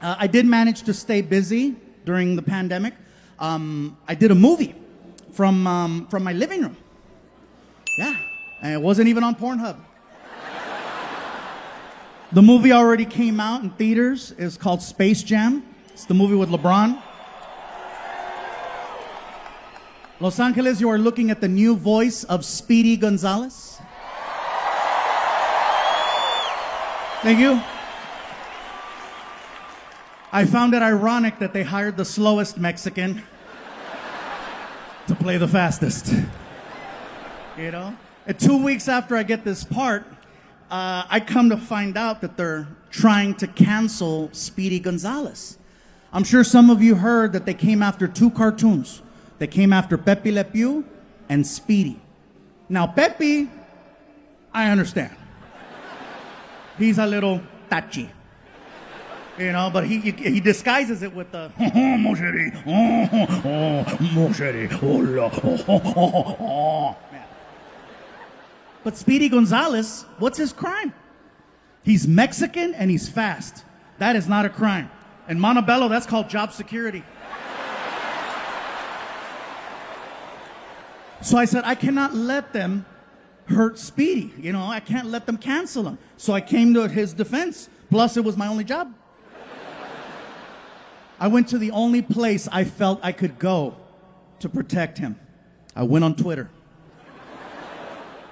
I did manage to stay busy during the pandemic. I did a movie from my living room. Yeah, and it wasn't even on Pornhub. The movie already came out in theaters. It's called Space Jam. It's the movie with LeBron. Los Angeles, you are looking at the new voice of Speedy Gonzalez. Thank you. I found it ironic that they hired the slowest Mexican to play the fastest. You know? And 2 weeks after I get this part, I come to find out that they're trying to cancel Speedy Gonzalez. I'm sure some of you heard that they came after two cartoons. They came after Pepe Le Pew and Speedy. Now, Pepe, I understand. He's a little touchy. You know, but he disguises it with the mon chéri, mon chéri, But Speedy Gonzalez, what's his crime? He's Mexican and he's fast. That is not a crime. In Montebello, that's called job security. So I said, I cannot let them hurt Speedy. You know, I can't let them cancel him. So I came to his defense. Plus, it was my only job. I went to the only place I felt I could go to protect him. I went on Twitter.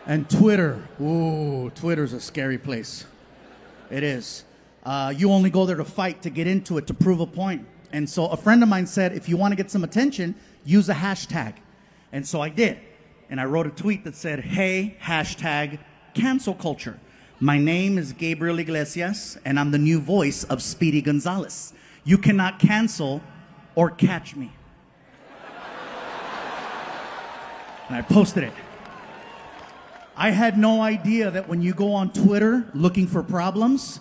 And Twitter's a scary place. It is. You only go there to fight, to get into it, to prove a point. And so a friend of mine said, if you want to get some attention, use a hashtag. And so I did. And I wrote a tweet that said, hey, hashtag cancel culture. My name is Gabriel Iglesias, and I'm the new voice of Speedy Gonzalez. You cannot cancel or catch me. And I posted it. I had no idea that when you go on Twitter looking for problems,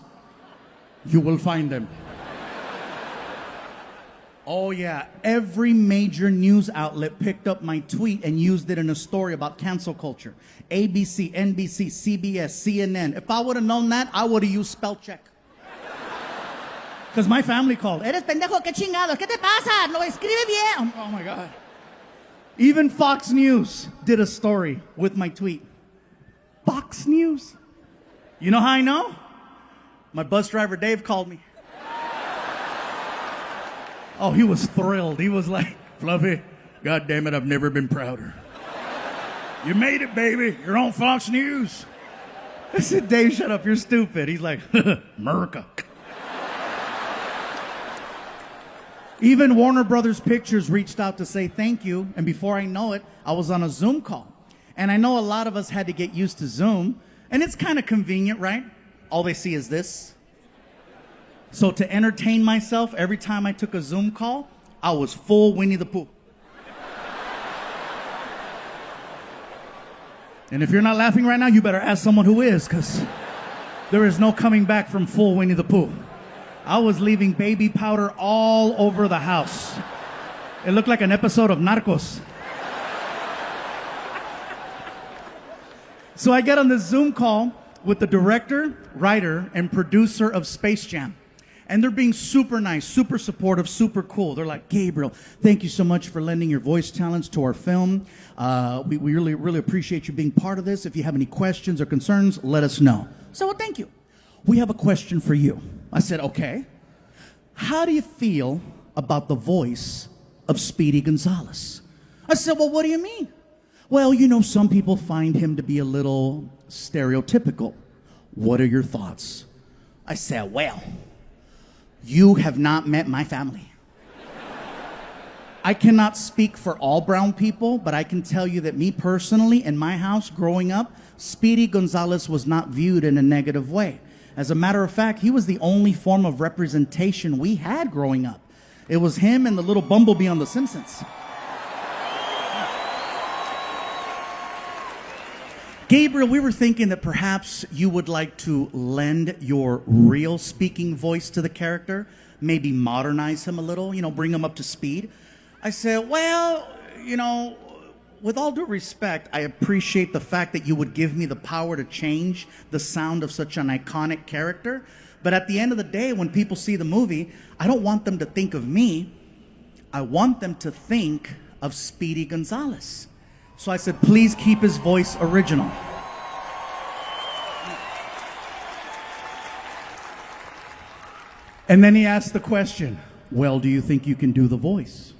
you will find them. Oh yeah, every major news outlet picked up my tweet and used it in a story about cancel culture. ABC, NBC, CBS, CNN. If I would have known that, I would have used spell check. Because my family called. Eres pendejo, qué chingados, ¿qué te pasa? Lo escribe bien. Oh my God. Even Fox News did a story with my tweet. Fox News? You know how I know? My bus driver Dave called me. Oh, he was thrilled. He was like, Fluffy, God damn it, I've never been prouder. You made it, baby. You're on Fox News. I said, Dave, shut up. You're stupid. He's like, America. Even Warner Brothers Pictures reached out to say thank you. And before I know it, I was on a Zoom call. And I know a lot of us had to get used to Zoom. And it's kind of convenient, right? All they see is this. So to entertain myself, every time I took a Zoom call, I was full Winnie the Pooh. And if you're not laughing right now, you better ask someone who is, because there is no coming back from full Winnie the Pooh. I was leaving baby powder all over the house. It looked like an episode of Narcos. So I get on this Zoom call with the director, writer, and producer of Space Jam. And they're being super nice, super supportive, super cool. They're like, Gabriel, thank you so much for lending your voice talents to our film. We really, really appreciate you being part of this. If you have any questions or concerns, let us know. So, well, thank you. We have a question for you. I said, okay. How do you feel about the voice of Speedy Gonzalez? I said, well, what do you mean? Well, you know, some people find him to be a little stereotypical. What are your thoughts? I said, well, you have not met my family. I cannot speak for all brown people, but I can tell you that me personally, in my house growing up, Speedy Gonzalez was not viewed in a negative way. As a matter of fact, he was the only form of representation we had growing up. It was him and the little bumblebee on The Simpsons. Gabriel, we were thinking that perhaps you would like to lend your real speaking voice to the character, maybe modernize him a little, bring him up to speed. I said, well, with all due respect, I appreciate the fact that you would give me the power to change the sound of such an iconic character. But at the end of the day, when people see the movie, I don't want them to think of me. I want them to think of Speedy Gonzalez. So I said, please keep his voice original. And then he asked the question, well, do you think you can do the voice?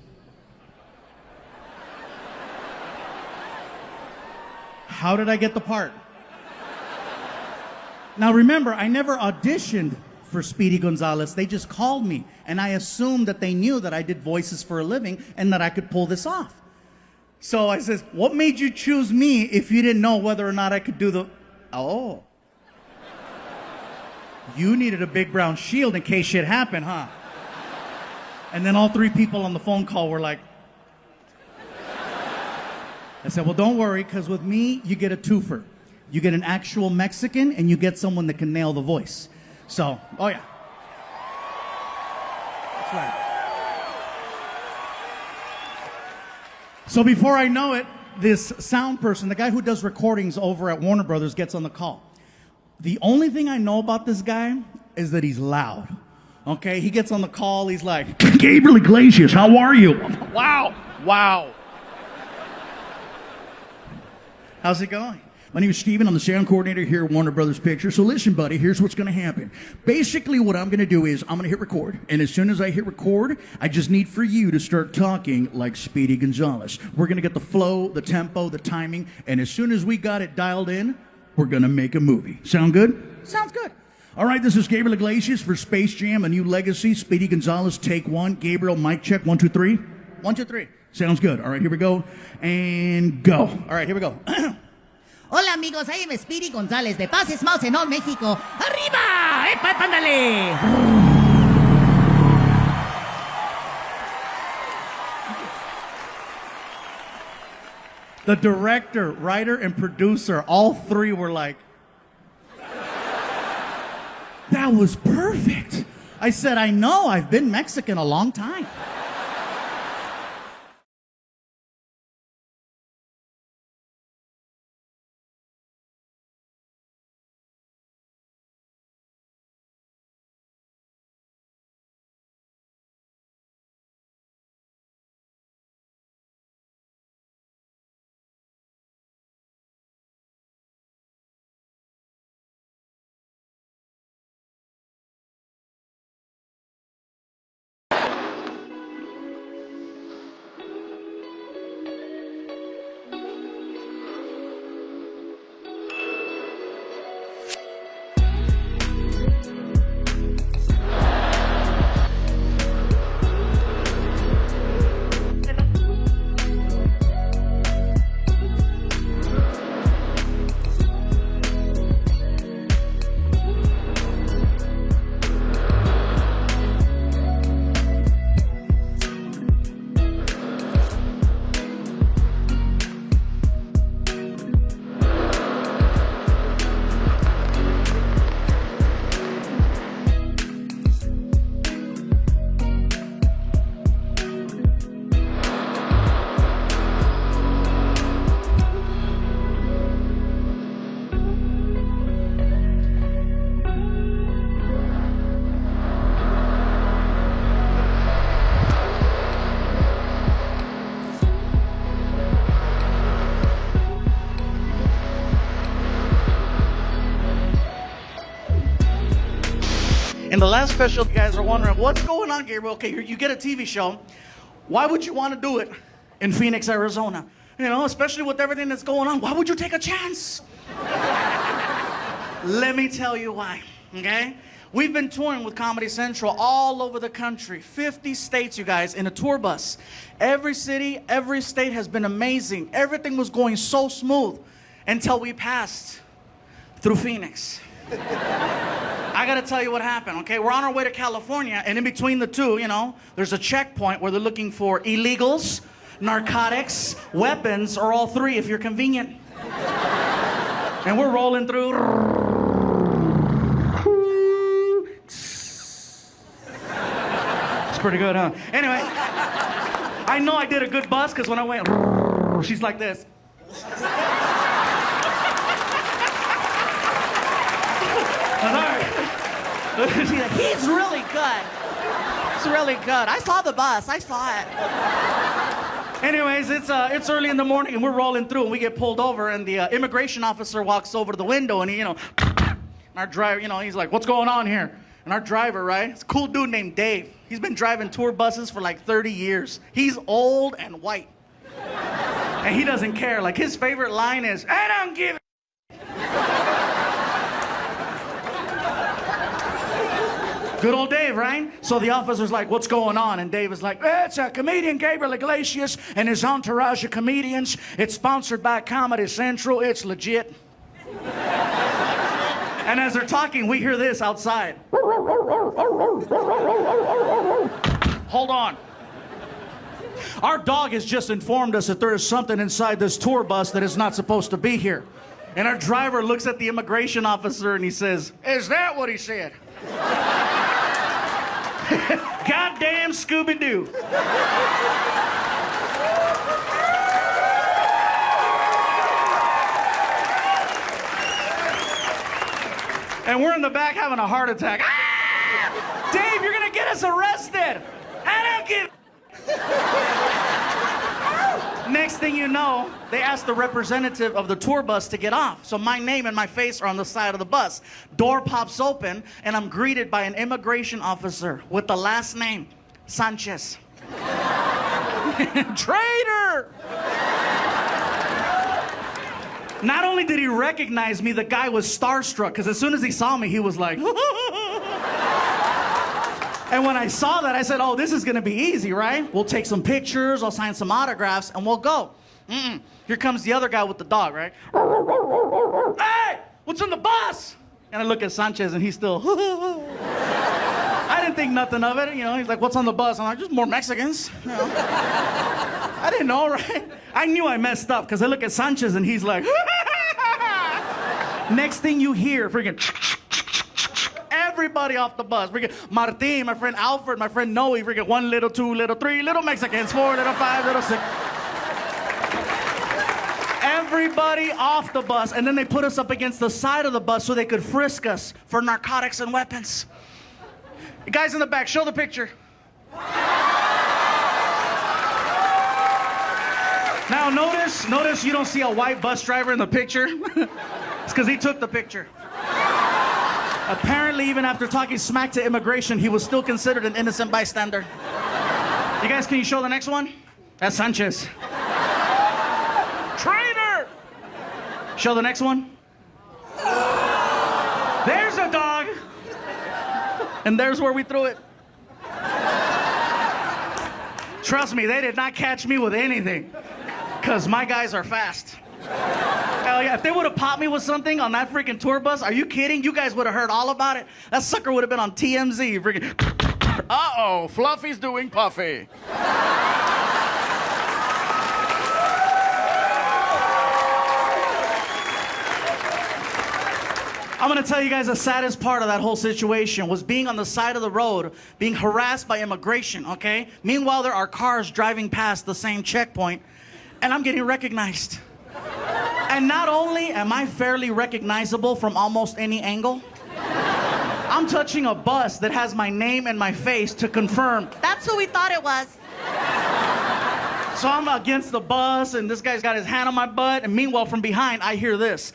How did I get the part? Now remember, I never auditioned for Speedy Gonzalez. They just called me, and I assumed that they knew that I did voices for a living and that I could pull this off. So I says, what made you choose me if you didn't know whether or not I could do the... Oh. You needed a big brown shield in case shit happened, huh? And then all three people on the phone call were like... I said, well, don't worry, because with me, you get a twofer. You get an actual Mexican, and you get someone that can nail the voice. So, oh yeah. That's right. So before I know it, this sound person, the guy who does recordings over at Warner Brothers, gets on the call. The only thing I know about this guy is that he's loud. Okay, he gets on the call, he's like, Gabriel Iglesias, how are you? Wow, wow. How's it going? My name is Steven. I'm the sound coordinator here at Warner Brothers Pictures. So listen, buddy, here's what's going to happen. Basically, what I'm going to do is I'm going to hit record. And as soon as I hit record, I just need for you to start talking like Speedy Gonzalez. We're going to get the flow, the tempo, the timing. And as soon as we got it dialed in, we're going to make a movie. Sound good? Sounds good. All right, this is Gabriel Iglesias for Space Jam, A New Legacy. Speedy Gonzalez, take one. Gabriel, mic check. 1, 2, 3. 1, 2, 3. Sounds good. All right, here we go. And go. All right, here we go. Hola amigos, I am Speedy González de Pases Mouse en all México. ¡Arriba! ¡Epa, pándale! The director, writer, and producer, all three were like, that was perfect. I said, I know, I've been Mexican a long time. In the last special, you guys are wondering, what's going on, Gabriel? Okay, you get a TV show. Why would you want to do it in Phoenix, Arizona? You know, especially with everything that's going on. Why would you take a chance? Let me tell you why, okay? We've been touring with Comedy Central all over the country. 50 states, you guys, in a tour bus. Every city, every state has been amazing. Everything was going so smooth until we passed through Phoenix. I gotta tell you what happened, okay? We're on our way to California, and in between the two, you know, there's a checkpoint where they're looking for illegals, narcotics, weapons, or all three if you're convenient. And we're rolling through. It's pretty good, huh? Anyway, I know I did a good buzz because when I went, she's like this. She's like, he's really good. It's really good. I saw the bus. I saw it. Anyways, it's early in the morning and we're rolling through and we get pulled over and the immigration officer walks over to the window and he, and our driver, he's like, what's going on here? And our driver, right? It's a cool dude named Dave. He's been driving tour buses for like 30 years. He's old and white. And he doesn't care. Like his favorite line is, I don't give a Good old Dave, right? So the officer's like, what's going on? And Dave is like, it's a comedian, Gabriel Iglesias, and his entourage of comedians. It's sponsored by Comedy Central. It's legit. And as they're talking, we hear this outside. Hold on. Our dog has just informed us that there is something inside this tour bus that is not supposed to be here. And our driver looks at the immigration officer and he says, is that what he said? Goddamn Scooby-Doo. And we're in the back having a heart attack. Ah! Dave, you're gonna get us arrested. I don't give Next thing you know, they ask the representative of the tour bus to get off. So my name and my face are on the side of the bus. Door pops open, and I'm greeted by an immigration officer with the last name, Sanchez. Traitor! Not only did he recognize me, the guy was starstruck, because as soon as he saw me, he was like, And when I saw that, I said, oh, this is gonna be easy, right? We'll take some pictures, I'll sign some autographs, and we'll go. Here comes the other guy with the dog, right? Hey, what's in the bus? And I look at Sanchez and he's still, I didn't think nothing of it. He's like, what's on the bus? I'm like, just more Mexicans. I didn't know, right? I knew I messed up because I look at Sanchez and he's like, next thing you hear, freaking, everybody off the bus. Freaking Martin, my friend Alfred, my friend Noe, freaking 1 little, 2 little, 3 little Mexicans, 4 little, 5 little, 6. Everybody off the bus, and then they put us up against the side of the bus so they could frisk us for narcotics and weapons. You guys in the back, show the picture. Now notice you don't see a white bus driver in the picture. It's because he took the picture. Apparently, even after talking smack to immigration, he was still considered an innocent bystander. You guys, can you show the next one? That's Sanchez. Traitor! Show the next one. There's a dog. And there's where we threw it. Trust me, they did not catch me with anything. Because my guys are fast. Hell yeah, if they would have popped me with something on that freaking tour bus, are you kidding? You guys would have heard all about it. That sucker would have been on TMZ. Freaking, uh-oh, Fluffy's doing Puffy. I'm gonna tell you guys the saddest part of that whole situation was being on the side of the road, being harassed by immigration, okay? Meanwhile, there are cars driving past the same checkpoint, and I'm getting recognized. And not only am I fairly recognizable from almost any angle, I'm touching a bus that has my name and my face to confirm. That's who we thought it was. So I'm against the bus, and this guy's got his hand on my butt, and meanwhile, from behind, I hear this.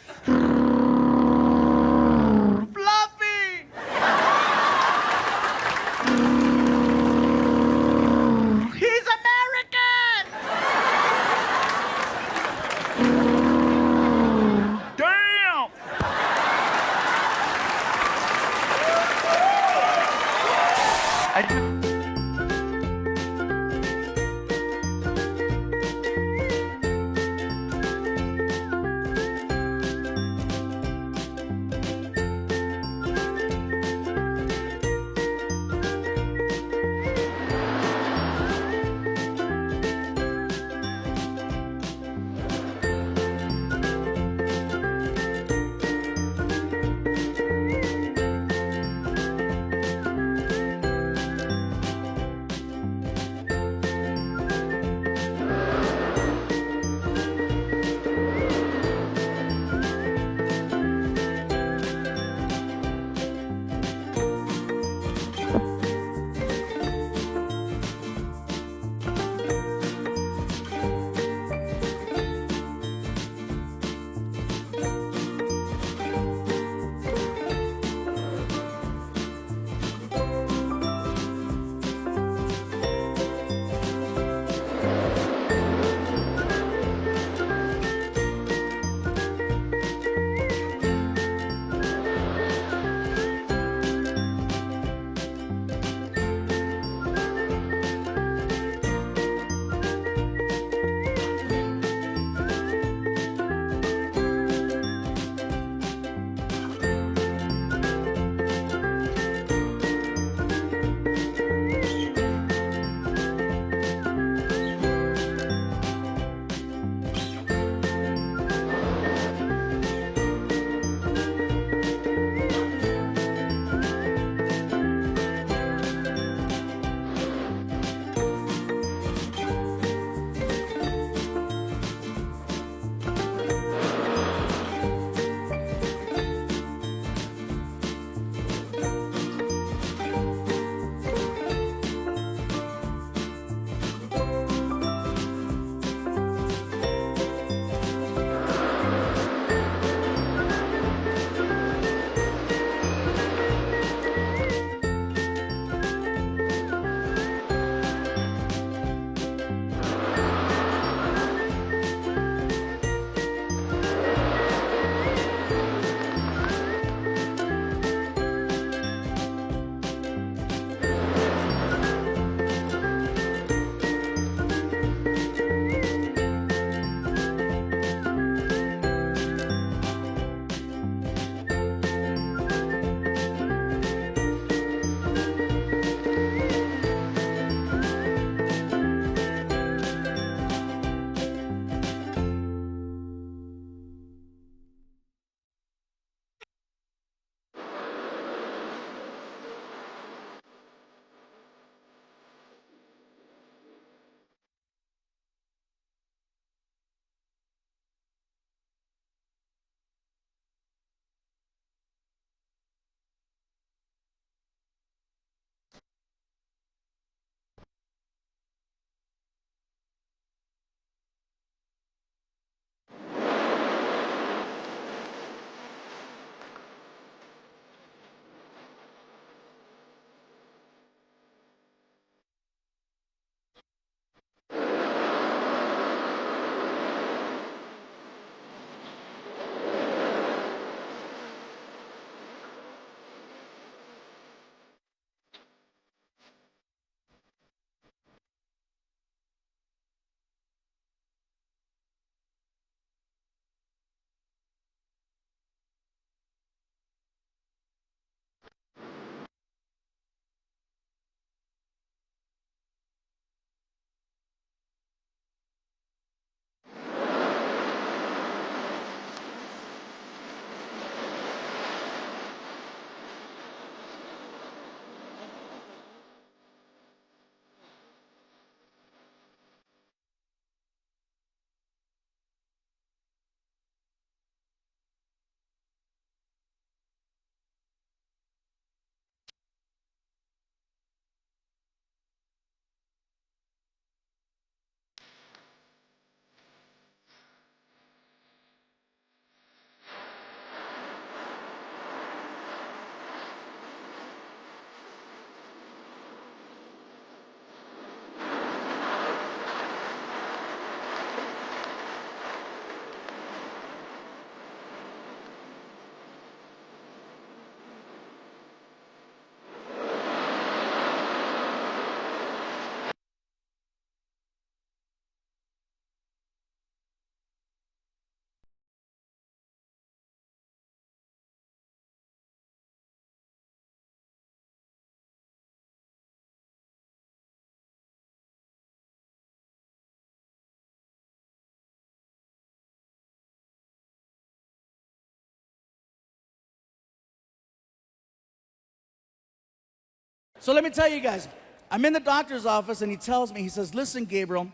So let me tell you guys, I'm in the doctor's office and he tells me, he says, listen, Gabriel,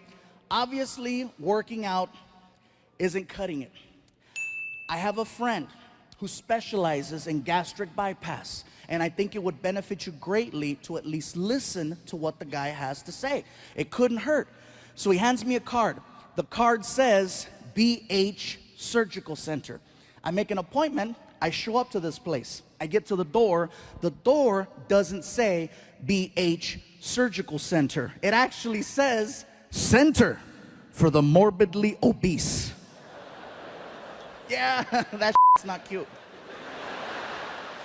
obviously working out isn't cutting it. I have a friend who specializes in gastric bypass, and I think it would benefit you greatly to at least listen to what the guy has to say. It couldn't hurt. So he hands me a card. The card says BH Surgical Center. I make an appointment. I show up to this place. I get to the door. The door doesn't say BH Surgical Center. It actually says Center for the Morbidly Obese. Yeah, that shit's not cute.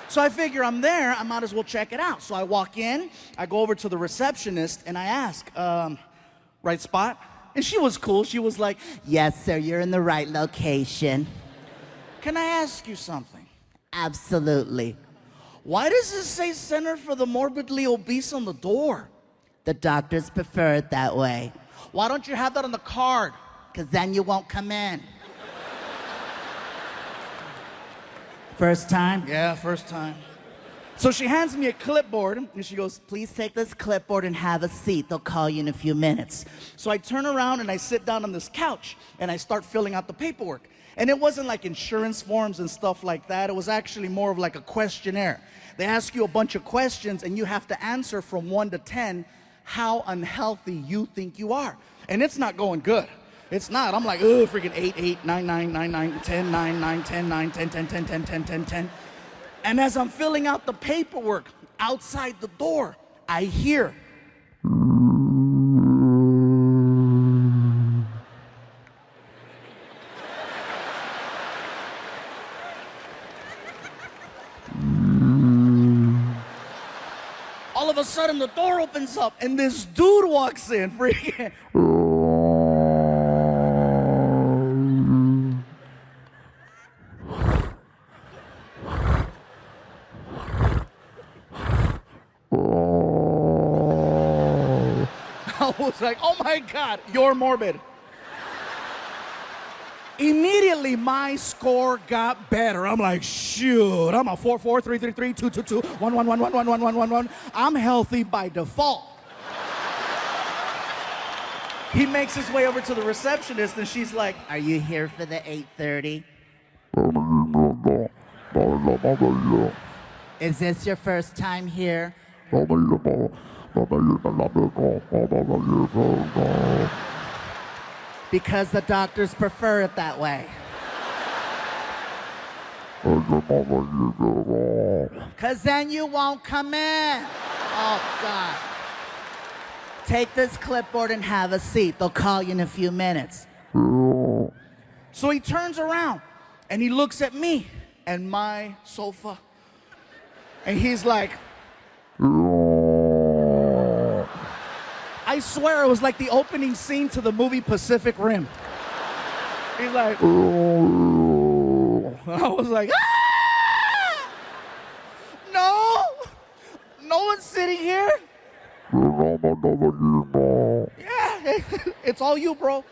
So I figure I'm there, I might as well check it out. So I walk in, I go over to the receptionist, and I ask, right spot? And she was cool. She was like, Yes, sir, you're in the right location. can I ask you something? Absolutely. Why does it say Center for the Morbidly Obese on the door? The doctors prefer it that way, Why don't you have that on the card? because then you won't come in. First time? Yeah, first time. So she hands me a clipboard, and she goes, Please take this clipboard and have a seat. They'll call you in a few minutes. so I turn around and I sit down on this couch and I start filling out the paperwork. And it wasn't like insurance forms and stuff like that. It was actually more of like a questionnaire. They ask you a bunch of questions and you have to answer from 1 to 10 how unhealthy you think you are. And it's not going good. It's not. I'm like, oh, freaking 8, 8, 9, 9, 9, 9, 10, 9, 9, 10, 9, 10, 10, 10, 10, 10, 10, 10. And as I'm filling out the paperwork outside the door, I hear. All of a sudden, the door opens up and this dude walks in. Freaking. I was like, oh my God, you're morbid. Immediately, my score got better. I'm like, shoot, I'm a 4, 4, 3, 3, 3, 2, 2, 2, 1, 1, 1, 1, 1, 1, 1, 1, 1. I'm healthy by default. He makes his way over to the receptionist, and she's like, Are you here for the 8:30? Is this your first time here? Because the doctors prefer it that way. Because then you won't come in. Oh, God. Take this clipboard and have a seat. They'll call you in a few minutes. so he turns around, and he looks at me and my sofa, and he's like, I swear it was like the opening scene to the movie Pacific Rim. He's like, I was like, ah! No, no one's sitting here. Yeah, it's all you, bro.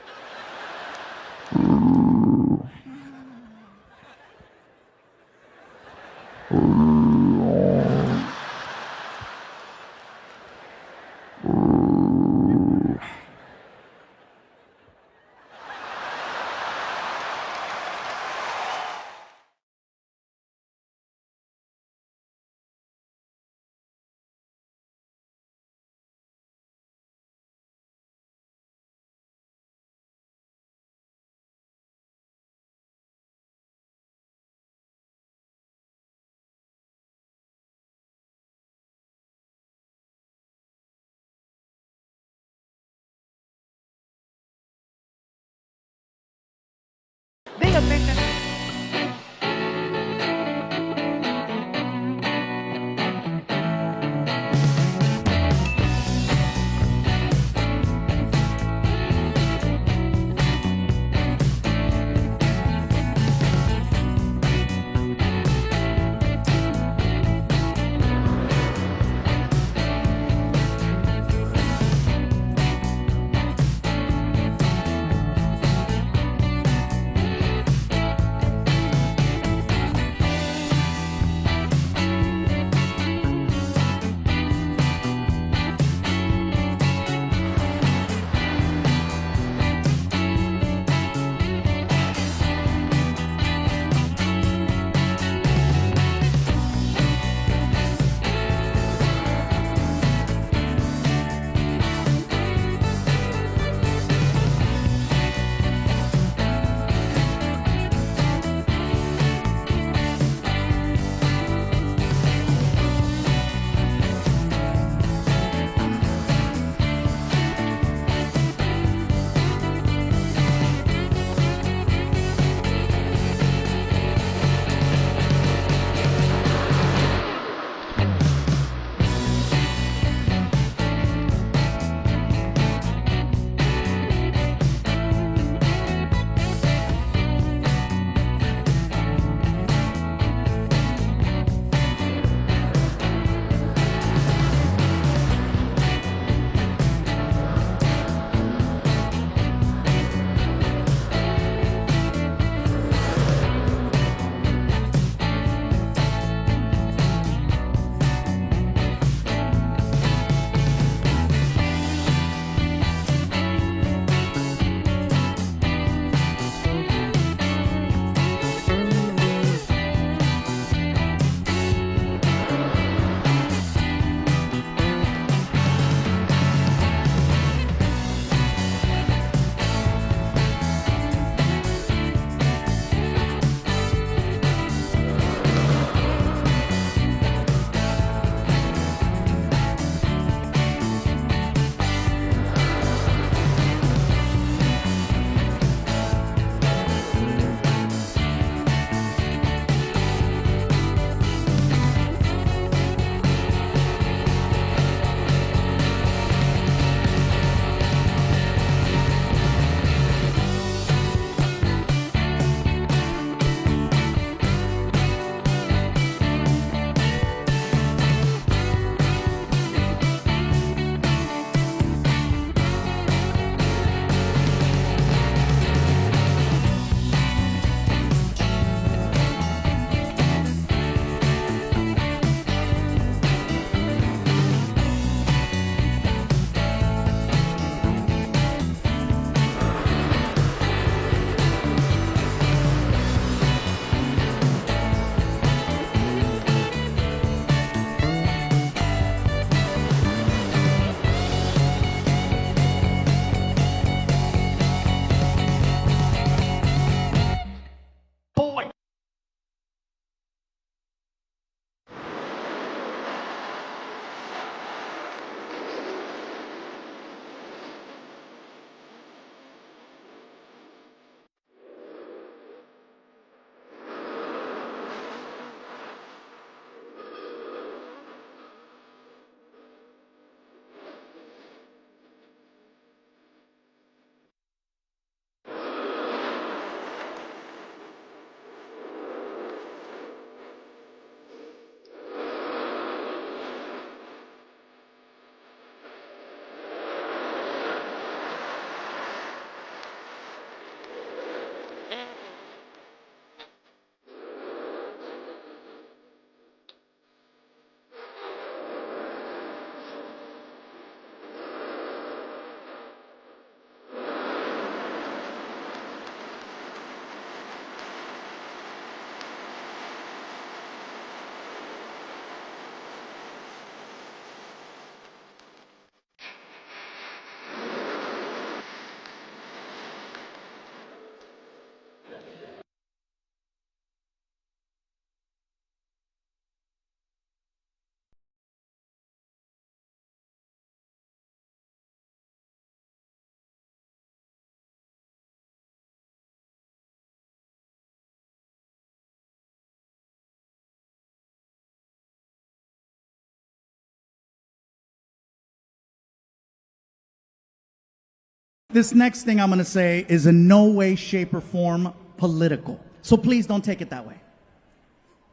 this next thing I'm going to say is in no way, shape, or form political. So please don't take it that way.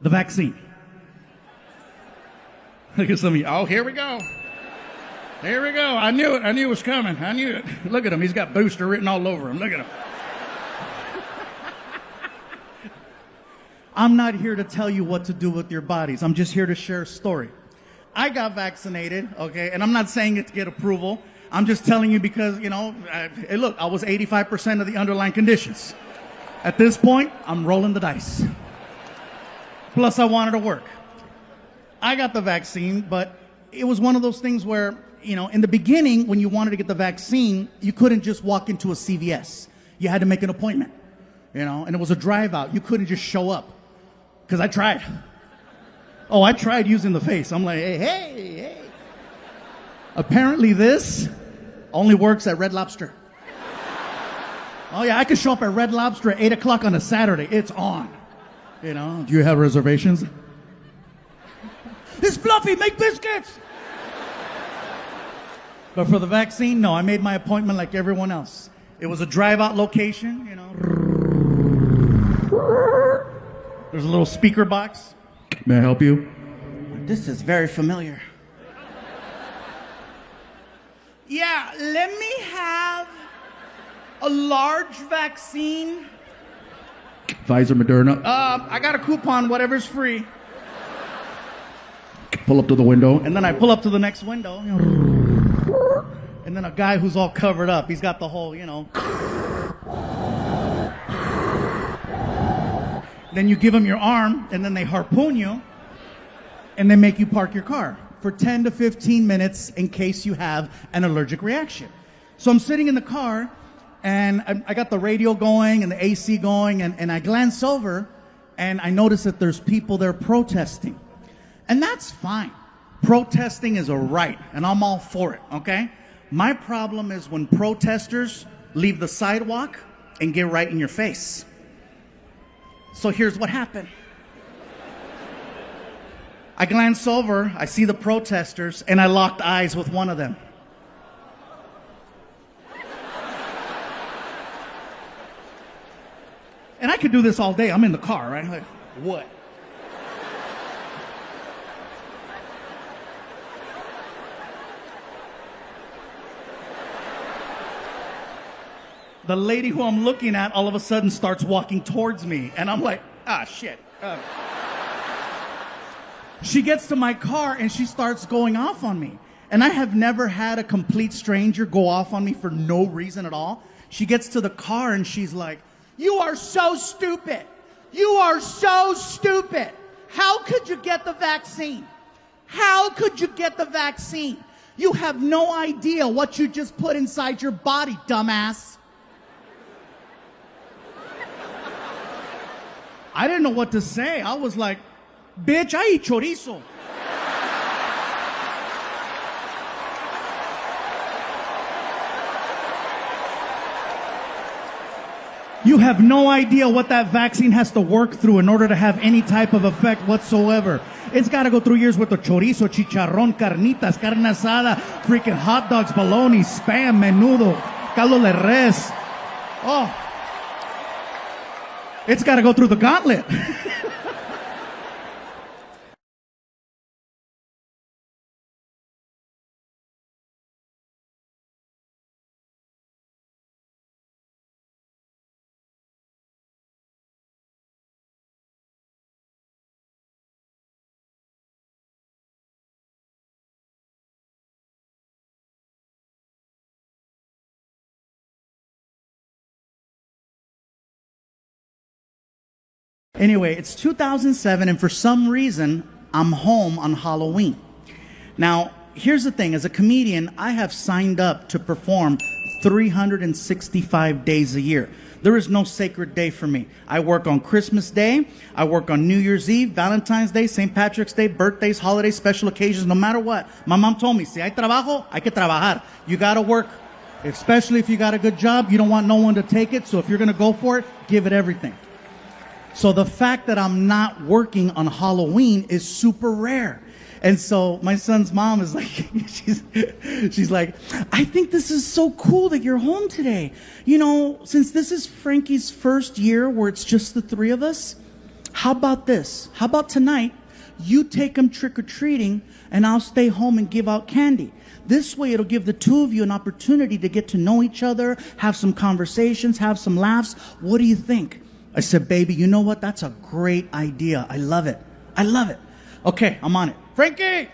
The vaccine. Look at some of you. Oh, here we go. Here we go. I knew it. I knew it was coming. I knew it. Look at him. He's got booster written all over him. Look at him. I'm not here to tell you what to do with your bodies. I'm just here to share a story. I got vaccinated, okay, and I'm not saying it to get approval. I'm just telling you because, hey, look, I was 85% of the underlying conditions. At this point, I'm rolling the dice. Plus, I wanted to work. I got the vaccine, but it was one of those things where, in the beginning, when you wanted to get the vaccine, you couldn't just walk into a CVS. You had to make an appointment, and it was a drive out. You couldn't just show up. Because I tried. Oh, I tried using the face. I'm like, hey. Apparently this only works at Red Lobster. Oh, yeah, I could show up at Red Lobster at 8 o'clock on a Saturday. It's on. Do you have reservations? It's fluffy, make biscuits. But for the vaccine, no, I made my appointment like everyone else. It was a drive-out location, There's a little speaker box. May I help you? This is very familiar. Yeah, let me have a large vaccine. Pfizer, Moderna. I got a coupon, whatever's free. Pull up to the window. And then I pull up to the next window. And then a guy who's all covered up. He's got the whole, Then you give them your arm, and then they harpoon you, and they make you park your car for 10 to 15 minutes in case you have an allergic reaction. So I'm sitting in the car, and I got the radio going and the AC going, and I glance over, and I notice that there's people there protesting. And that's fine. Protesting is a right, and I'm all for it, okay? My problem is when protesters leave the sidewalk and get right in your face. So here's what happened. I glance over, I see the protesters, and I locked eyes with one of them. And I could do this all day. I'm in the car, right? Like, what? The lady who I'm looking at all of a sudden starts walking towards me. And I'm like, shit. She gets to my car and she starts going off on me. And I have never had a complete stranger go off on me for no reason at all. She gets to the car and she's like, "You are so stupid. You are so stupid. How could you get the vaccine? How could you get the vaccine? You have no idea what you just put inside your body, dumbass." I didn't know what to say. I was like, "Bitch, I eat chorizo." You have no idea what that vaccine has to work through in order to have any type of effect whatsoever. It's got to go through years worth of chorizo, chicharrón, carnitas, carne asada, freaking hot dogs, bologna, spam, menudo, caldo de res. Oh. It's got to go through the gauntlet. Anyway, it's 2007, and for some reason, I'm home on Halloween. Now, here's the thing. As a comedian, I have signed up to perform 365 days a year. There is no sacred day for me. I work on Christmas Day. I work on New Year's Eve, Valentine's Day, St. Patrick's Day, birthdays, holidays, special occasions, no matter what. My mom told me, si hay trabajo, hay que trabajar. You got to work, especially if you got a good job. You don't want no one to take it, so if you're going to go for it, give it everything. So the fact that I'm not working on Halloween is super rare. And so my son's mom is like, she's like, I think this is so cool that you're home today. You know, since this is Frankie's first year where it's just the three of us, how about this? How about tonight, you take him trick-or-treating and I'll stay home and give out candy. This way it'll give the two of you an opportunity to get to know each other, have some conversations, have some laughs. What do you think? I said, baby, you know what? That's a great idea. I love it. I love it. Okay, I'm on it. Frankie,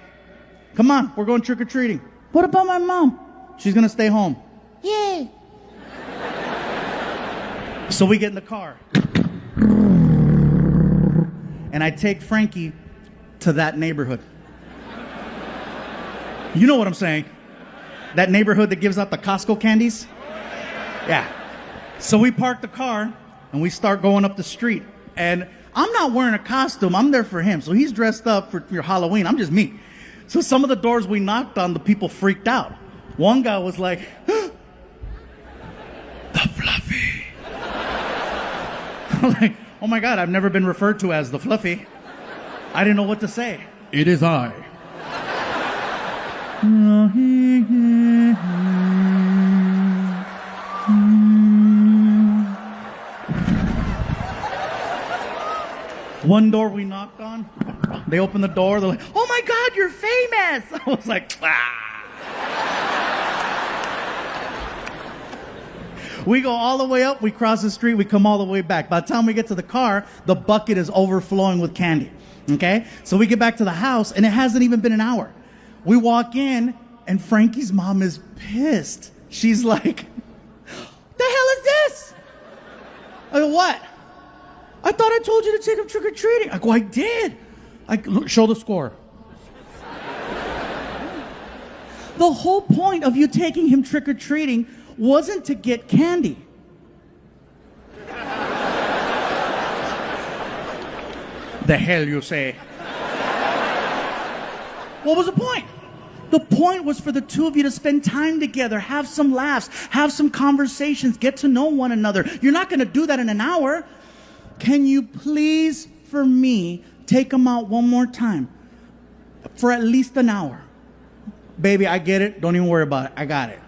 come on. We're going trick-or-treating. What about my mom? She's going to stay home. Yay. So we get in the car. And I take Frankie to that neighborhood. You know what I'm saying? That neighborhood that gives out the Costco candies? Yeah. So we park the car and we start going up the street. And I'm not wearing a costume. I'm there for him. So he's dressed up for your Halloween. I'm just me. So some of the doors we knocked on, the people freaked out. One guy was like, the Fluffy. I'm like, oh my God, I've never been referred to as the Fluffy. I didn't know what to say. It is I. One door we knocked on, they opened the door, they're like, oh my God, you're famous. I was like, ah. We go all the way up, we cross the street, we come all the way back. By the time we get to the car, the bucket is overflowing with candy. Okay? So we get back to the house, and it hasn't even been an hour. We walk in, and Frankie's mom is pissed. She's like, the hell is this? I go, what? I thought I told you to take him trick-or-treating. I go, I did. Look, show the score. The whole point of you taking him trick-or-treating wasn't to get candy. The hell you say? What was the point? The point was for the two of you to spend time together, have some laughs, have some conversations, get to know one another. You're not going to do that in an hour. Can you please, for me, take him out one more time for at least an hour? Baby, I get it. Don't even worry about it. I got it.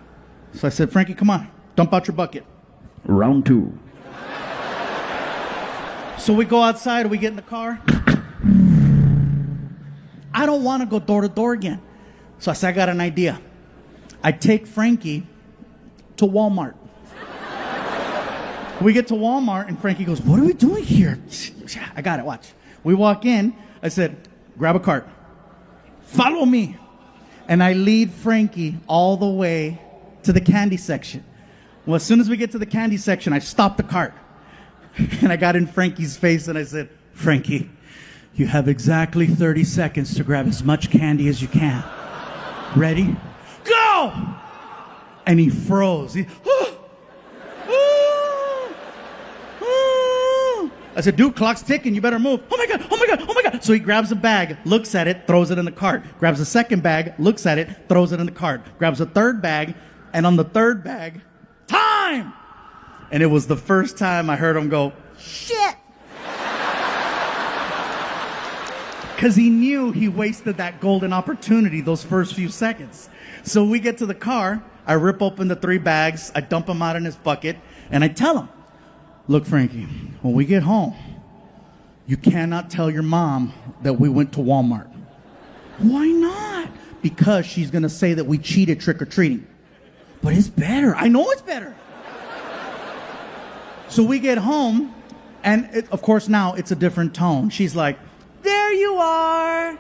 So I said, Frankie, come on. Dump out your bucket. Round two. So we go outside, we get in the car. I don't want to go door to door again. So I said, I got an idea. I take Frankie to Walmart. We get to Walmart, and Frankie goes, what are we doing here? I got it, watch. We walk in. I said, grab a cart. Follow me. And I lead Frankie all the way to the candy section. Well, as soon as we get to the candy section, I stop the cart. And I got in Frankie's face, and I said, Frankie, you have exactly 30 seconds to grab as much candy as you can. Ready? Go! And he froze. I said, dude, clock's ticking. You better move. Oh my God, oh my God, oh my God. So he grabs a bag, looks at it, throws it in the cart. Grabs a second bag, looks at it, throws it in the cart. Grabs a third bag, and on the third bag, time! And it was the first time I heard him go, shit! Because he knew he wasted that golden opportunity those first few seconds. So we get to the car, I rip open the 3 bags, I dump them out in his bucket, and I tell him, look, Frankie, when we get home, you cannot tell your mom that we went to Walmart. Why not? Because she's going to say that we cheated trick-or-treating. But it's better. I know it's better. So we get home, and of course now it's a different tone. She's like, there you are.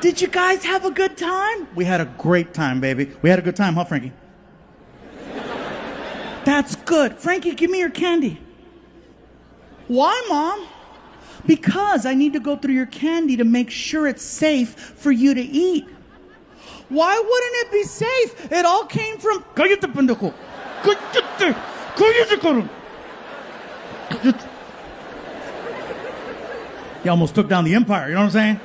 Did you guys have a good time? We had a great time, baby. We had a good time, huh, Frankie? That's good. Frankie, give me your candy. Why, Mom? Because I need to go through your candy to make sure it's safe for you to eat. Why wouldn't it be safe? It all came from... Cállate, pendejo. Cállate. Cállate, cabrón. Cállate. He almost took down the empire, you know what I'm saying?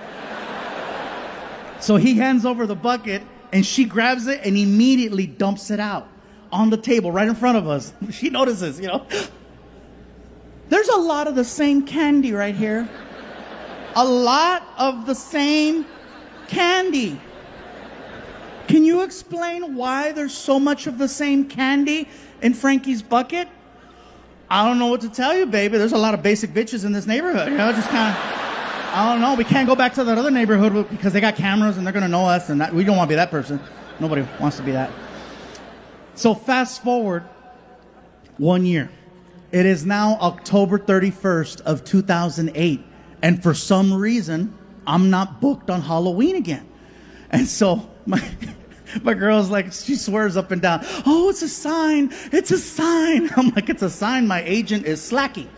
So he hands over the bucket, and she grabs it and immediately dumps it out on the table right in front of us. She notices, you know. There's a lot of the same candy right here. A lot of the same candy. Can you explain why there's so much of the same candy in Frankie's bucket? I don't know what to tell you, baby. There's a lot of basic bitches in this neighborhood. You know, just kind of, I don't know. We can't go back to that other neighborhood because they got cameras and they're going to know us. And we don't want to be that person. Nobody wants to be that. So fast forward 1 year. It is now October 31st of 2008. And for some reason, I'm not booked on Halloween again. And so my girl's like, she swears up and down, oh, it's a sign. It's a sign. I'm like, it's a sign my agent is slacking.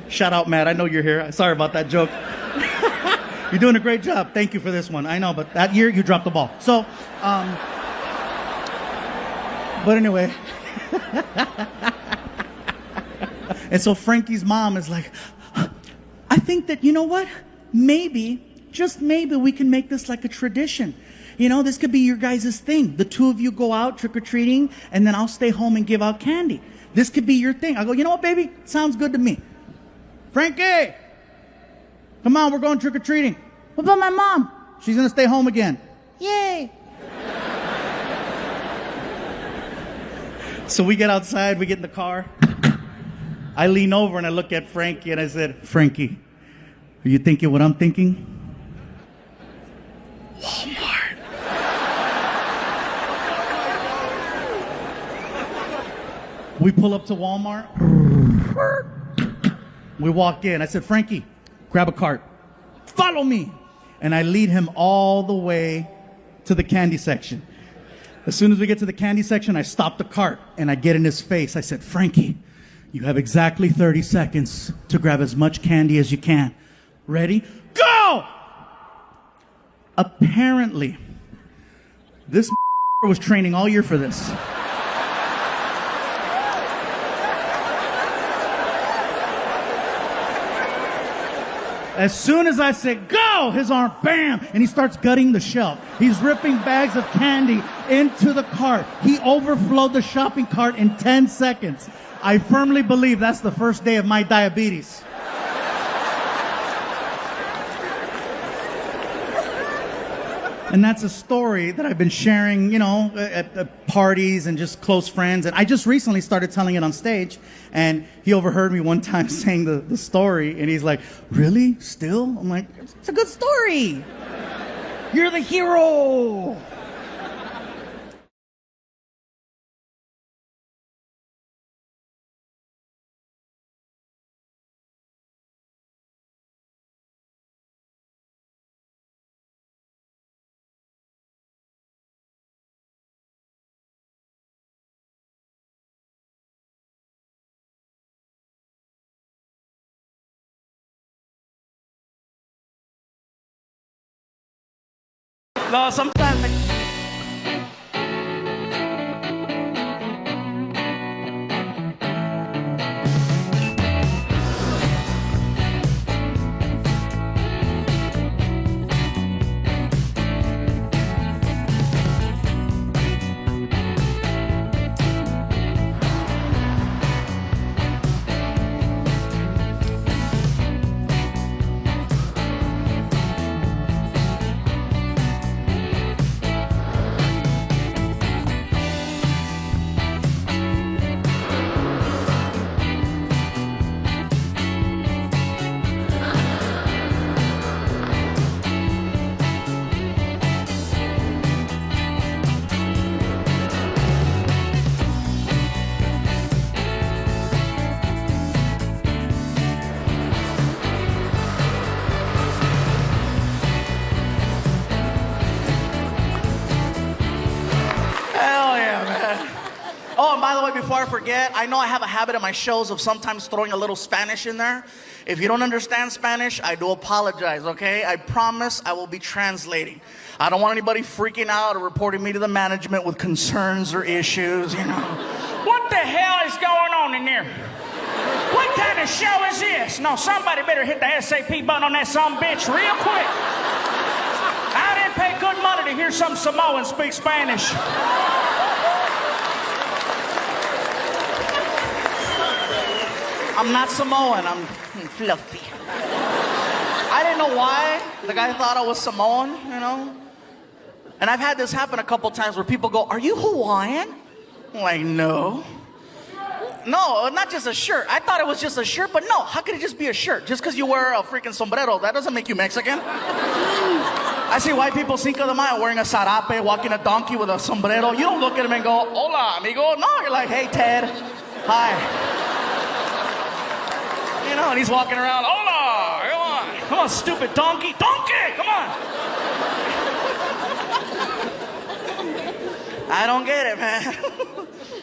Shout out, Matt. I know you're here. Sorry about that joke. You're doing a great job. Thank you for this one. I know, but that year you dropped the ball. So, but anyway. And so Frankie's mom is like, I think that, you know what? Maybe, just maybe we can make this like a tradition. You know, this could be your guys' thing. The two of you go out trick-or-treating, and then I'll stay home and give out candy. This could be your thing. I go, you know what, baby? Sounds good to me. Frankie, come on, we're going trick-or-treating. What about my mom? She's going to stay home again. Yay. So we get outside, we get in the car. I lean over and I look at Frankie and I said, Frankie, are you thinking what I'm thinking? Walmart. We pull up to Walmart. We walk in. I said, Frankie, grab a cart. Follow me. And I lead him all the way to the candy section. As soon as we get to the candy section, I stop the cart and I get in his face. I said, Frankie, you have exactly 30 seconds to grab as much candy as you can. Ready? Go! Apparently, this was training all year for this. As soon as I said, go, his arm, bam, and he starts gutting the shelf. He's ripping bags of candy into the cart. He overflowed the shopping cart in 10 seconds. I firmly believe that's the first day of my diabetes. And that's a story that I've been sharing, you know, at parties and just close friends. And I just recently started telling it on stage. And he overheard me one time saying the story. And he's like, really? Still? I'm like, it's a good story. You're the hero. No, sometimes. Oh, and by the way, before I forget, I know I have a habit in my shows of sometimes throwing a little Spanish in there. If you don't understand Spanish, I do apologize, okay? I promise I will be translating. I don't want anybody freaking out or reporting me to the management with concerns or issues, you know. What the hell is going on in there? What kind of show is this? No, somebody better hit the SAP button on that sumbitch real quick. I didn't pay good money to hear some Samoan speak Spanish. I'm not Samoan, I'm fluffy. I didn't know why. The guy thought I was Samoan, you know? And I've had this happen a couple times where people go, "Are you Hawaiian?" I'm like, "No." No, not just a shirt. I thought it was just a shirt, but no. How could it just be a shirt? Just because you wear a freaking sombrero, that doesn't make you Mexican. I see white people Cinco de Mayo wearing a sarape, walking a donkey with a sombrero. You don't look at him and go, "Hola, amigo." No, you're like, "Hey, Ted. Hi." You know, and he's walking around, "Hola, come on. Come on, stupid donkey. Donkey, come on." I don't get it, man.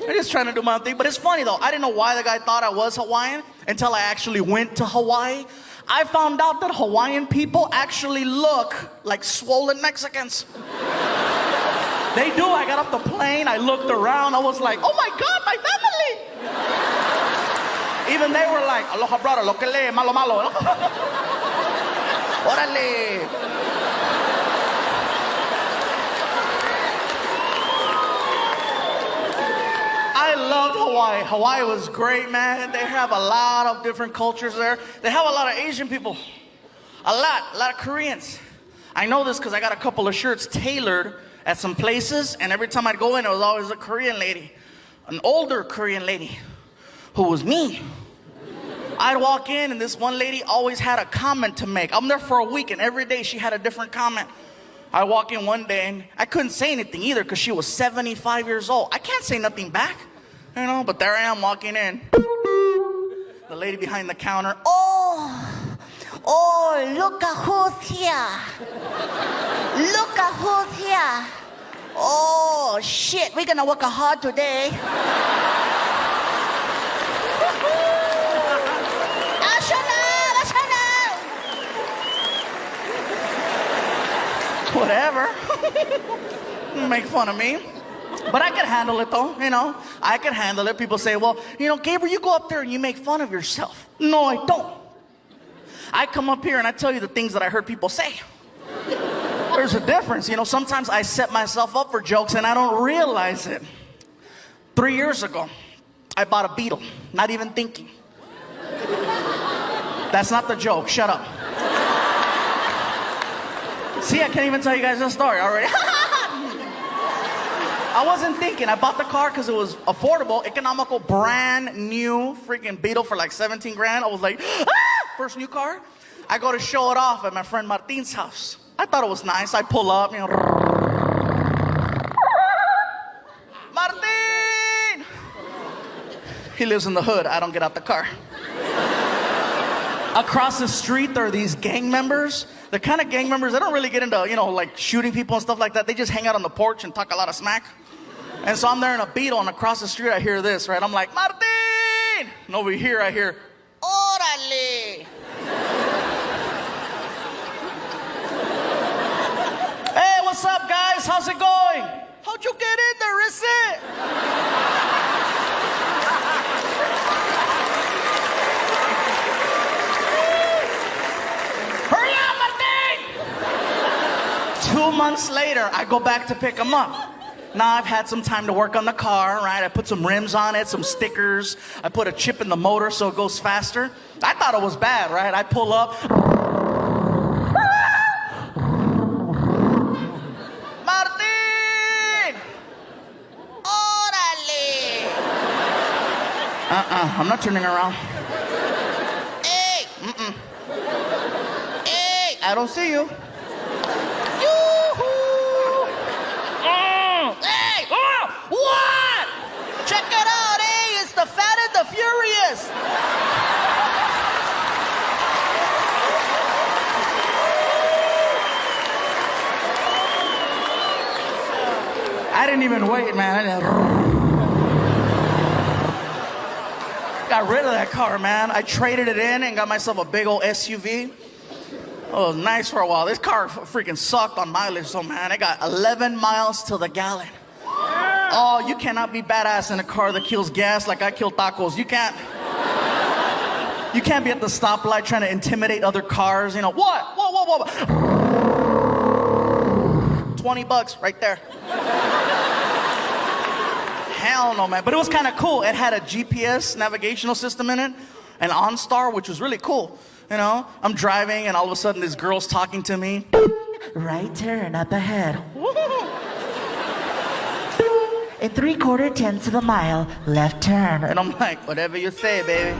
I'm just trying to do my thing. But it's funny, though. I didn't know why the guy thought I was Hawaiian until I actually went to Hawaii. I found out that Hawaiian people actually look like swollen Mexicans. They do. I got off the plane. I looked around. I was like, "Oh, my God, my family." Even they were like, "Aloha, brother. Lo que le, malo, malo." Orale. I loved Hawaii. Hawaii was great, man. They have a lot of different cultures there. They have a lot of Asian people. A lot of Koreans. I know this because I got a couple of shirts tailored at some places, and every time I'd go in, it was always a Korean lady. An older Korean lady who was me. I'd walk in, and this one lady always had a comment to make. I'm there for a week, and every day she had a different comment. I walk in one day, and I couldn't say anything either because she was 75 years old. I can't say nothing back, you know, but there I am walking in. The lady behind the counter, Oh, look at who's here. Look at who's here. Oh, shit, we're gonna work hard today. whatever. Make fun of me. But I can handle it though, you know. I can handle it. People say, well, you know, Gabriel, you go up there and you make fun of yourself. No, I don't. I come up here and I tell you the things that I heard people say. There's a difference, you know. Sometimes I set myself up for jokes and I don't realize it. 3 years ago, I bought a Beetle, not even thinking. That's not the joke, shut up. See, I can't even tell you guys this story already. I wasn't thinking. I bought the car because it was affordable, economical, brand new freaking Beetle for like 17 grand. I was like, ah! First new car. I go to show it off at my friend Martin's house. I thought it was nice. I pull up, you know. Martin! He lives in the hood. I don't get out the car. Across the street, there are these gang members. The kind of gang members, they don't really get into, you know, like shooting people and stuff like that. They just hang out on the porch and talk a lot of smack. And so I'm there in a Beetle, and across the street, I hear this, right? I'm like, Martin! And over here, I hear, Orale! Hey, what's up, guys? How's it going? How'd you get in there, is it? Hurry up, Martin! 2 months later, I go back to pick him up. Now I've had some time to work on the car, right? I put some rims on it, some stickers. I put a chip in the motor so it goes faster. I thought it was bad, right? I pull up. Martin! Orale! I'm not turning around. Hey! Hey! I don't see you. Hey! Oh! What? Check it out, hey! It's the Fat and the Furious! I didn't even wait, man. Got rid of that car, man. I traded it in and got myself a big old SUV. Oh, it was nice for a while. This car freaking sucked on mileage, so man, I got 11 miles to the gallon. Oh, you cannot be badass in a car that kills gas like I kill tacos. You can't. You can't be at the stoplight trying to intimidate other cars. You know, what? Whoa. $20 right there. Hell no, man. But it was kind of cool. It had a GPS navigational system in it, an OnStar, which was really cool. You know, I'm driving and all of a sudden this girl's talking to me. Right turn up ahead. In 3/4 of a mile, left turn. And I'm like, whatever you say, baby.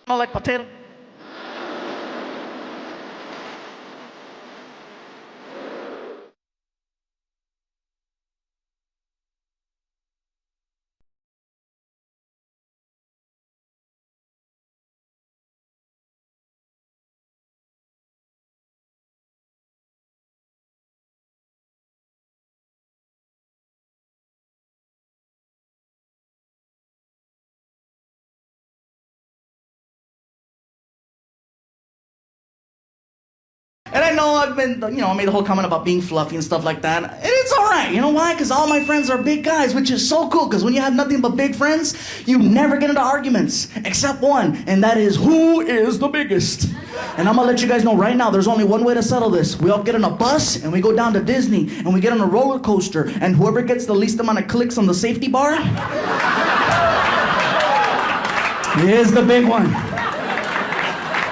Smell like potato. And I know I've been, I made the whole comment about being fluffy and stuff like that. And it's all right. You know why? Because all my friends are big guys, which is so cool. Because when you have nothing but big friends, you never get into arguments. Except one, and that is who is the biggest. And I'm going to let you guys know right now, there's only one way to settle this. We all get on a bus, and we go down to Disney, and we get on a roller coaster, and whoever gets the least amount of clicks on the safety bar is the big one.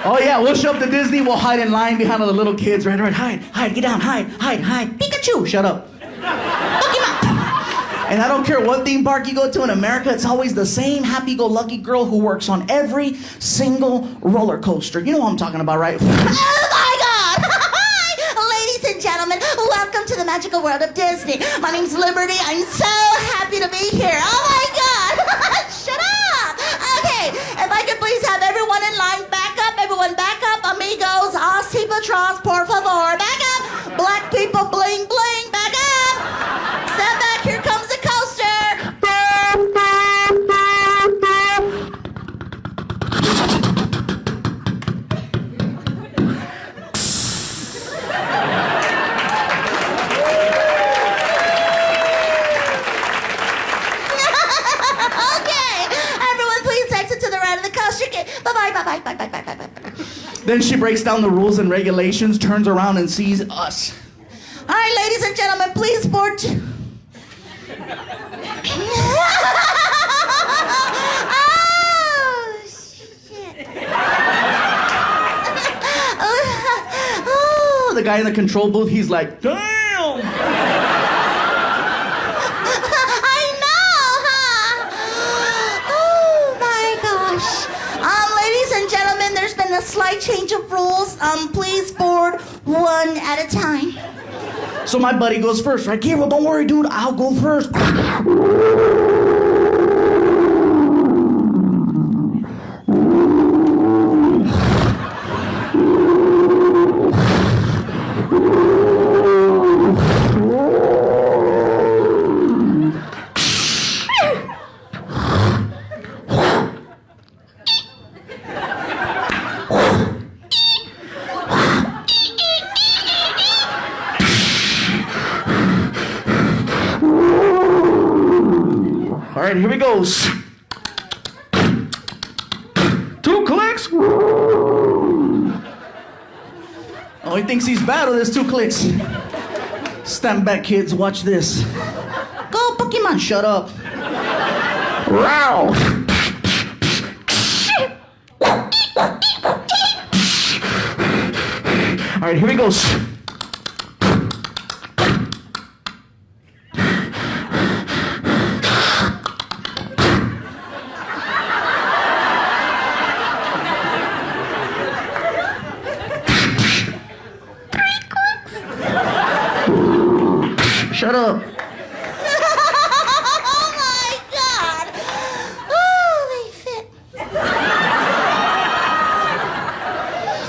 Oh yeah, we'll show up to Disney, we'll hide in line behind all the little kids, right, hide, get down, hide, Pikachu, shut up. Pokemon. And I don't care what theme park you go to in America, it's always the same happy-go-lucky girl who works on every single roller coaster. You know what I'm talking about, right? Oh my God! Hi, ladies and gentlemen, welcome to the magical world of Disney. My name's Liberty, I'm so happy to be here. Oh my God! Shut up! Okay, if I could please have everyone in line back up. Everyone back up, amigos, atrás, por favor, back up. Black people, bling, bling, back up. Step back, here comes the coaster. Okay, everyone please exit to the right of the coaster. Bye-bye. Then she breaks down the rules and regulations, turns around and sees us. All right, ladies and gentlemen, please board. Oh, shit. Oh, the guy in the control booth, he's like, damn! know. I know, huh? Oh my gosh. Ladies and gentlemen, there's been a slight change of rules. Please board one at a time. So my buddy goes first, right? Gabriel, don't worry, dude. I'll go first. All right, here he goes. 2 clicks. Oh, he thinks he's bad with his 2 clicks. Stand back, kids. Watch this. Go, Pokemon. Shut up. Wow. All right, here he goes. Shut up. Oh my God. Oh, they fit.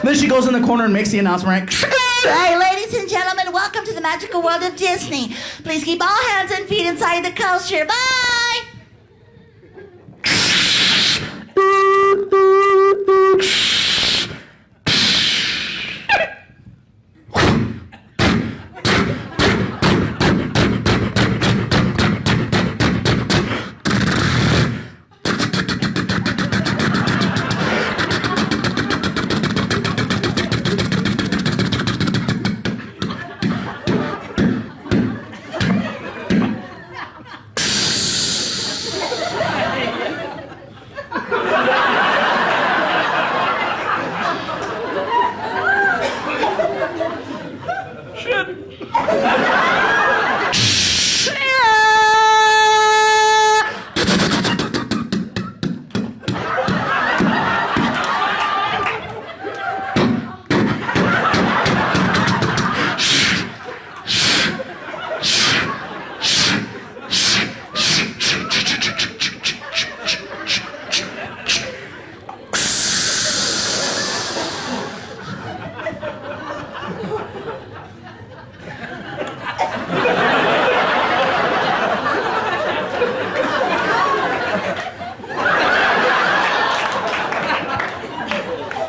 Then she goes in the corner and makes the announcement. Hey, ladies and gentlemen, welcome to the magical world of Disney. Please keep all hands and feet inside the coaster. Bye.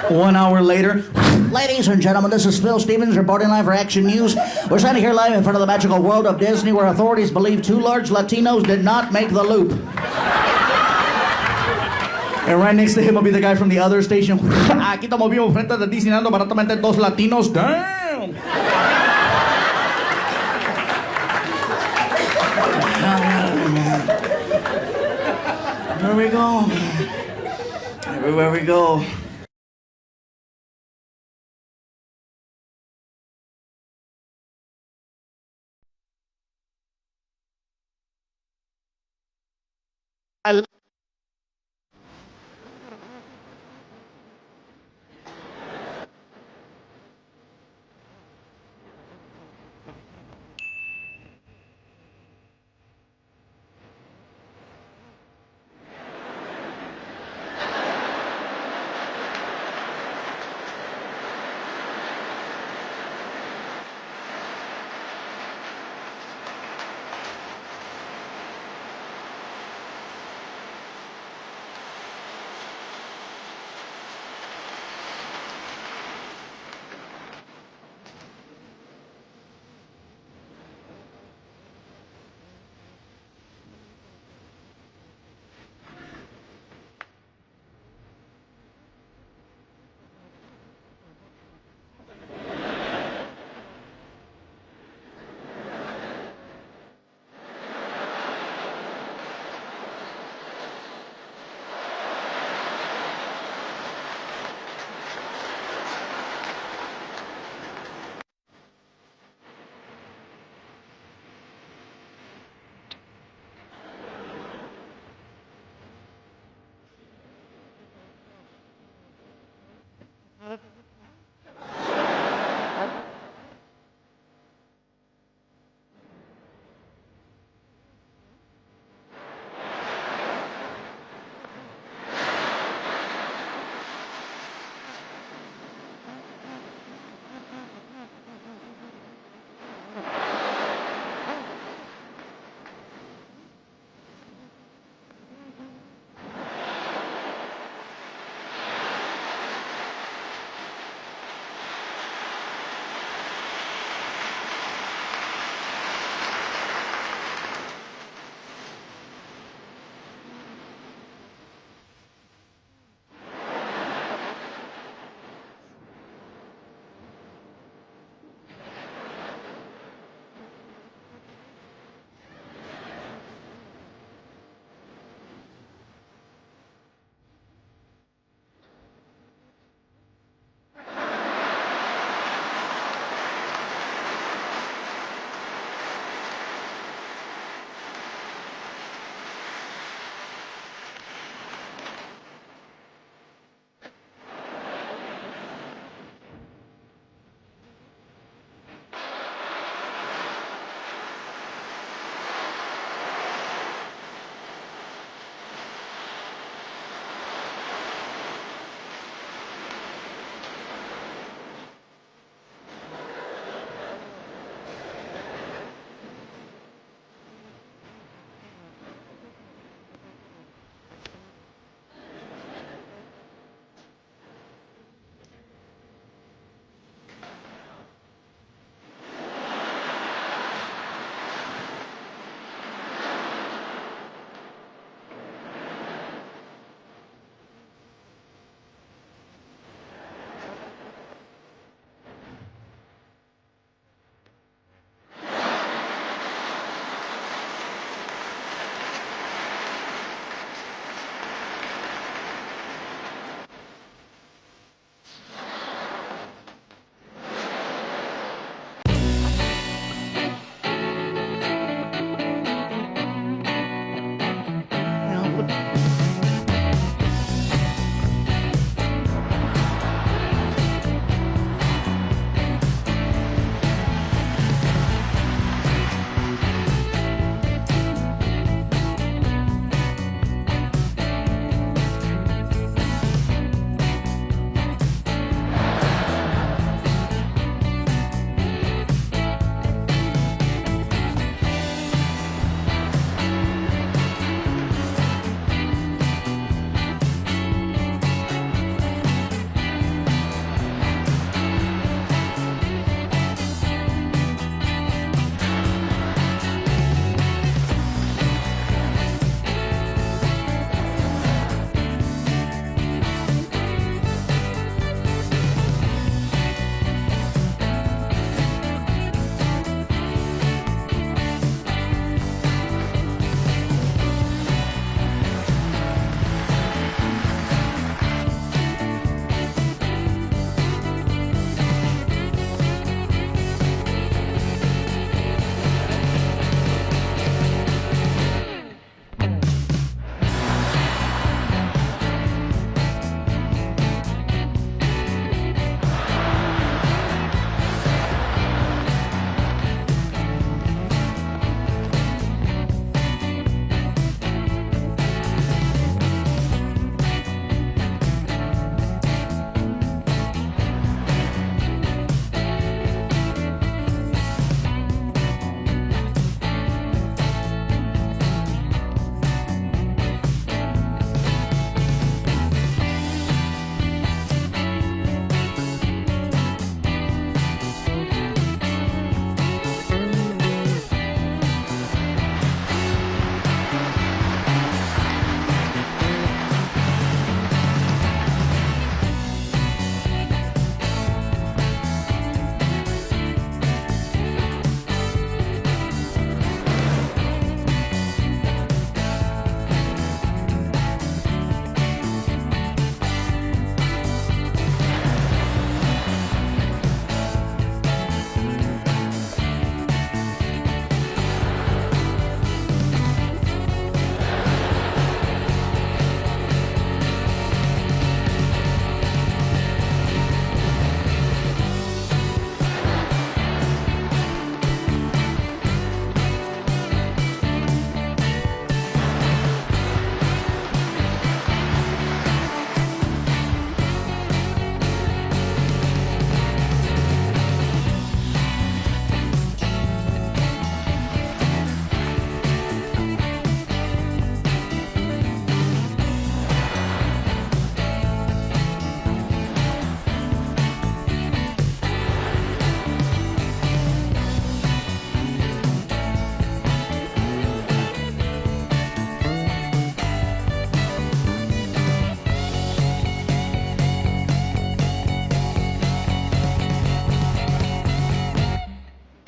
One hour later, ladies and gentlemen, this is Phil Stevens reporting live for Action News. We're standing here live in front of the magical world of Disney, where authorities believe 2 large Latinos did not make the loop. And right next to him will be the guy from the other station. Aquí estamos vivos frente de Disneyland, baratamente 2 Latinos. Damn! There we go. Everywhere we go.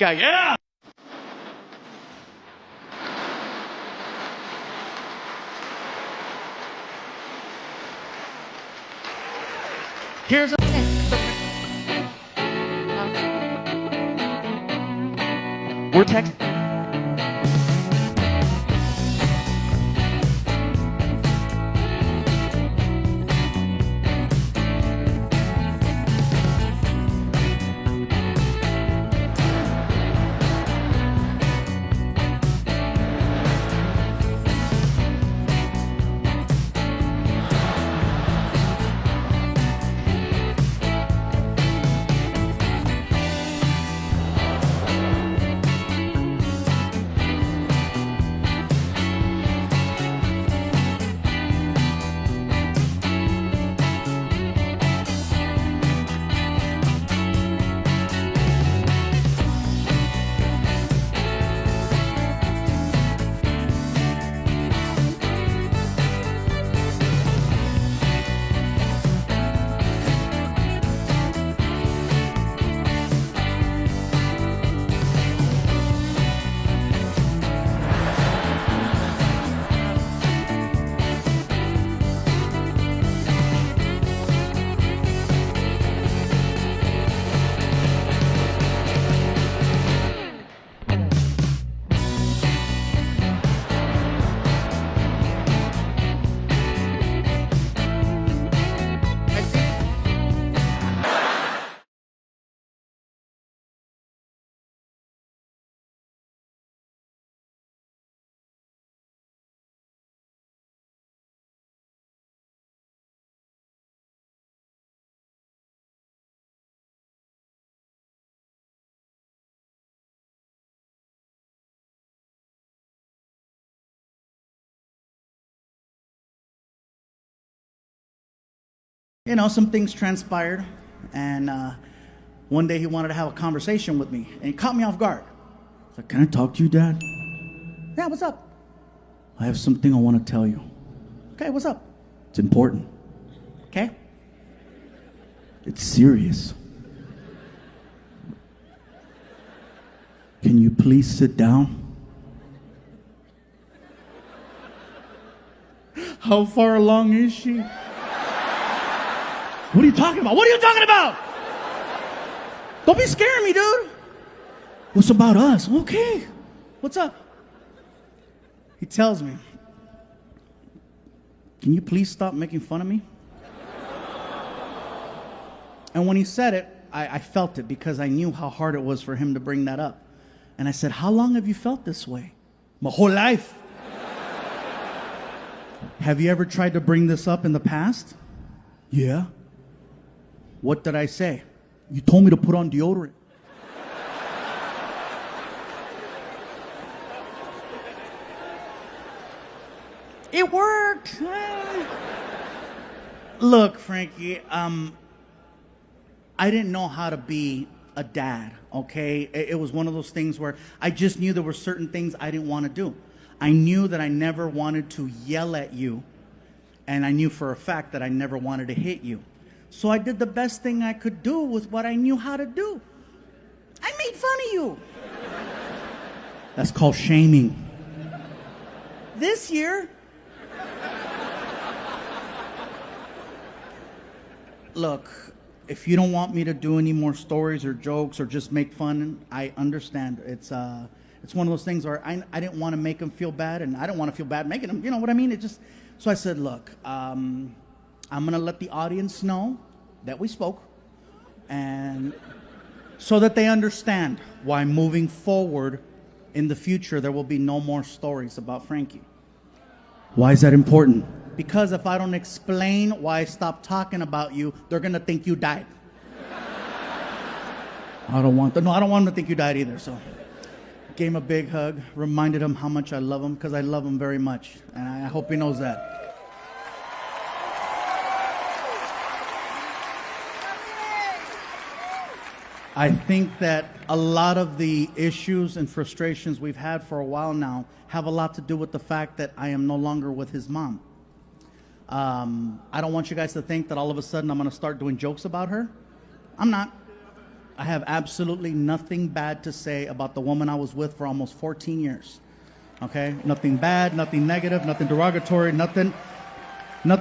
guy. Yeah. Here's a we're texting. You know, some things transpired, and one day he wanted to have a conversation with me, and he caught me off guard. He's like, "Can I talk to you, Dad?" "Yeah, what's up?" "I have something I want to tell you." "Okay, what's up?" "It's important." "Okay." "It's serious." "Can you please sit down?" "How far along is she?" "What are you talking about? What are you talking about? Don't be scaring me, dude." "What's about us?" "Okay. What's up?" He tells me, "Can you please stop making fun of me?" And when he said it, I felt it because I knew how hard it was for him to bring that up. And I said, "How long have you felt this way?" "My whole life." "Have you ever tried to bring this up in the past?" "Yeah." "What did I say?" "You told me to put on deodorant." It worked. Look, Frankie, I didn't know how to be a dad, okay? It was one of those things where I just knew there were certain things I didn't want to do. I knew that I never wanted to yell at you, and I knew for a fact that I never wanted to hit you. So I did the best thing I could do with what I knew how to do. I made fun of you. That's called shaming. This year, look, if you don't want me to do any more stories or jokes or just make fun, I understand. It's one of those things where I didn't want to make him feel bad, and I don't want to feel bad making him, you know what I mean? So I said, look, I'm going to let the audience know that we spoke, and so that they understand why moving forward in the future there will be no more stories about Frankie. Why is that important? Because if I don't explain why I stopped talking about you, they're going to think you died. I don't want them to think you died either, so gave him a big hug, reminded him how much I love him, because I love him very much, and I hope he knows that. I think that a lot of the issues and frustrations we've had for a while now have a lot to do with the fact that I am no longer with his mom. I don't want you guys to think that all of a sudden I'm going to start doing jokes about her. I'm not. I have absolutely nothing bad to say about the woman I was with for almost 14 years. Okay? Nothing bad, nothing negative, nothing derogatory, nothing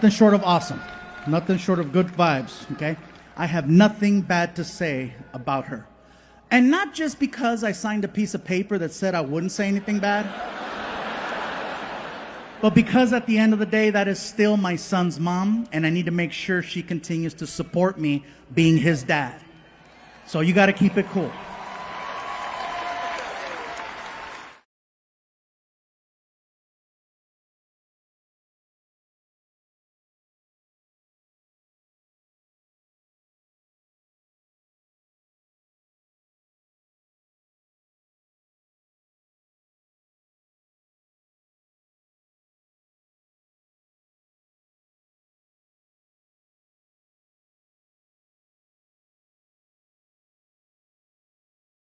short of awesome. Nothing short of good vibes, okay? I have nothing bad to say about her. And not just because I signed a piece of paper that said I wouldn't say anything bad, but because at the end of the day, that is still my son's mom, and I need to make sure she continues to support me being his dad. So you got to keep it cool.